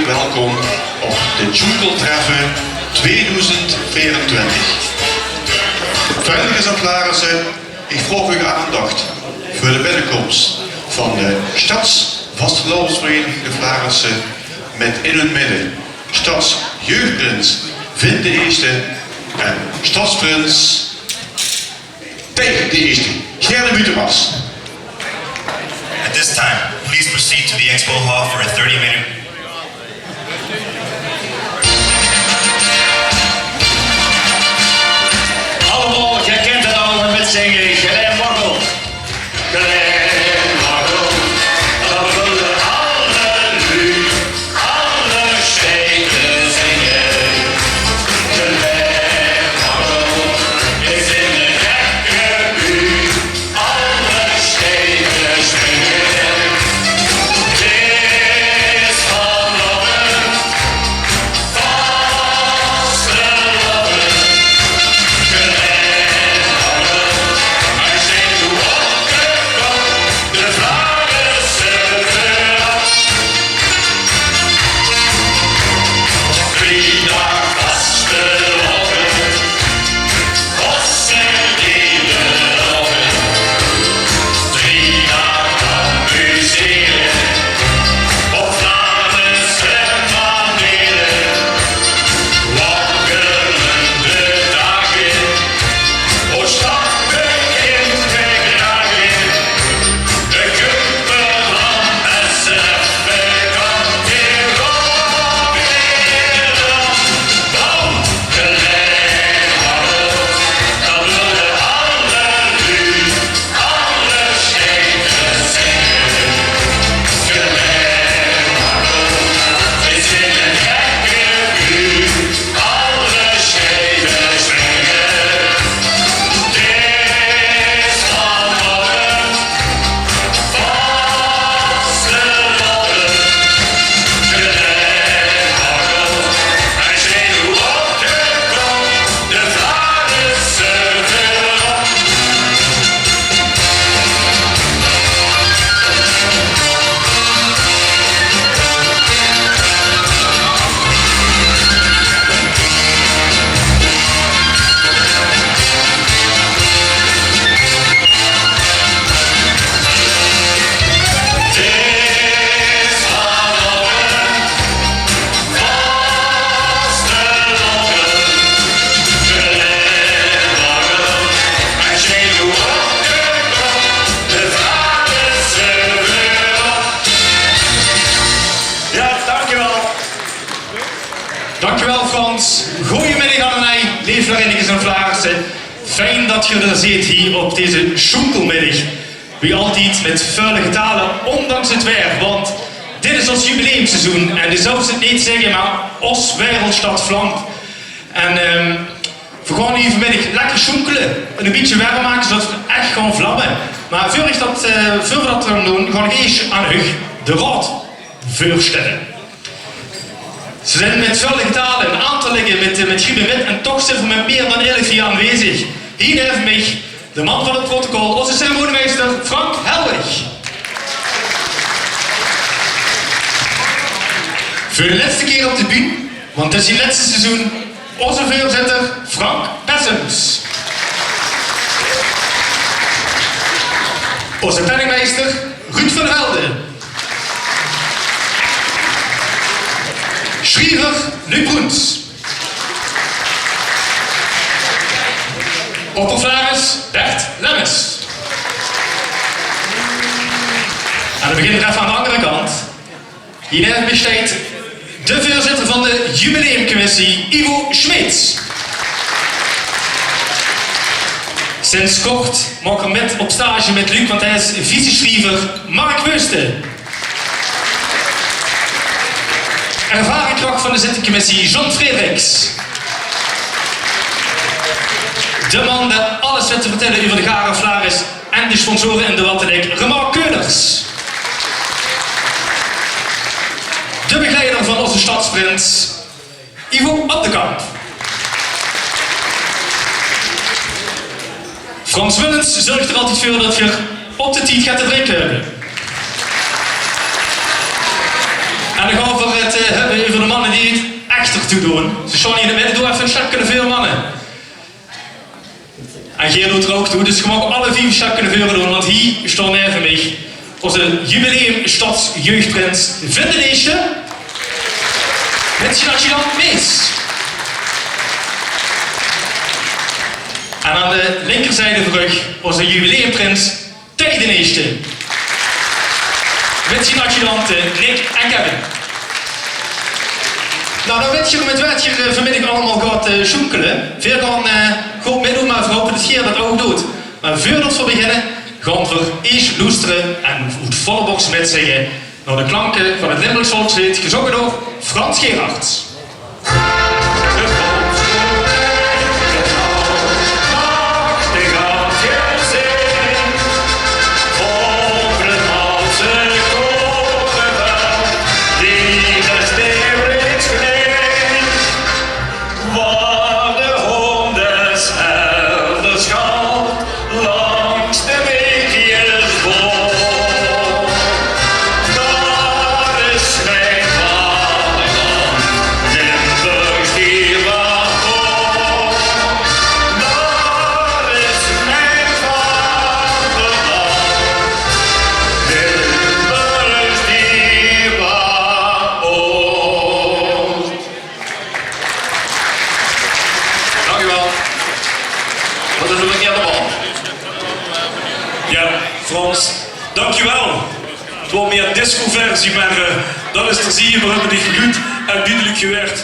hartelijk welkom op de Junkeltreffen 2024. Vrijwilligersamplarissen, ik vraag uw aandacht voor de binnenkomst van de Stadsvastelovensvereniging de Vlarissen met in hun midden Stadsjeugdprins Vin de Eerste en Stadsprins Tegen de Eerste, Gerne Butemas. At this time, please proceed to the expo hall for a 30-minute. Allemaal, jij kent het allemaal met zingen. Glen Morgel. Glen Morgel. Dat willen alle nu. Alle steden zingen. Glen Morgel is in de gekke buurt. Alle steden zingen. Het is vanochtend. Vastelovend. Dankjewel Frans. Goedemiddag allemaal, lieve Vrijwilligers en Vlarissen. Fijn dat je er zit hier op deze Junkelmiddag. Wie altijd met vuile getalen, ondanks het weer. Want dit is ons jubileumseizoen. En je zou het niet zeggen, maar ons wereldstad vlamt. En we gaan hier vanmiddag lekker jonkelen. En een beetje warm maken, zodat we echt gaan vlammen. Maar voor we dat gaan doen, ga ik eerst aan u de raad voorstellen. Ze zijn met vuile getalen, een aantal liggen met Ruben en toch zijn we met meer dan 11 jaar aanwezig. Hier heeft mij de man van het protocol, onze ceremoniemeester Frank Helwig. Voor de laatste keer op de bühne, want het is het laatste seizoen, onze voorzitter Frank Bessems. Onze penningmeester Ruud van der Velde. Schrijver Luc Broens. Oppervlaris Bert Lemmes. En dan beginnen we even aan de andere kant. Hier bestaat de voorzitter van de jubileumcommissie Ivo Schmitz. Sinds kort mag er met op stage met Luc, want hij is vice-schrijver Mark Weusten. Ervaringskracht van de zittingcommissie John Frederiks. De man die alles weet te vertellen over de Gare Vlaris en de sponsoren in de Wattendijk, Remark Keulers. De begeleider van onze stadsprins, Ivo Abdekamp. Frans Willens zorgt er altijd voor dat je op de tijd gaat te drinken hebben. En dan gaan we het hebben toe doen. Ze staan hier in het midden, doe even een stapje veel mannen. En Geer doet er ook toe, dus je mag alle 4 stapje veel doen, want hier staan even mij. Onze jubileum stadsjeugdprins vindt de eerste. Met je nationaal mis. En aan de linkerzijde terug onze jubileumprins tegen de eerste. Met zijn adjudanten Rick en Kevin. Nou, dan weet je met wat je vanmiddag allemaal gaat zoekelen. Veel gaan goed meedoen, maar we hopen dat Geer dat ook doet. Maar voordat we beginnen, gaan we eerst luisteren en het volle box met zingen naar de klanken van het Limburgs volkslied, gezongen door Frans Gerards. Ja, Frans, dankjewel. Het was meer een disco-versie, maar dat is te zien waarom het niet goed en duidelijk gewerkt.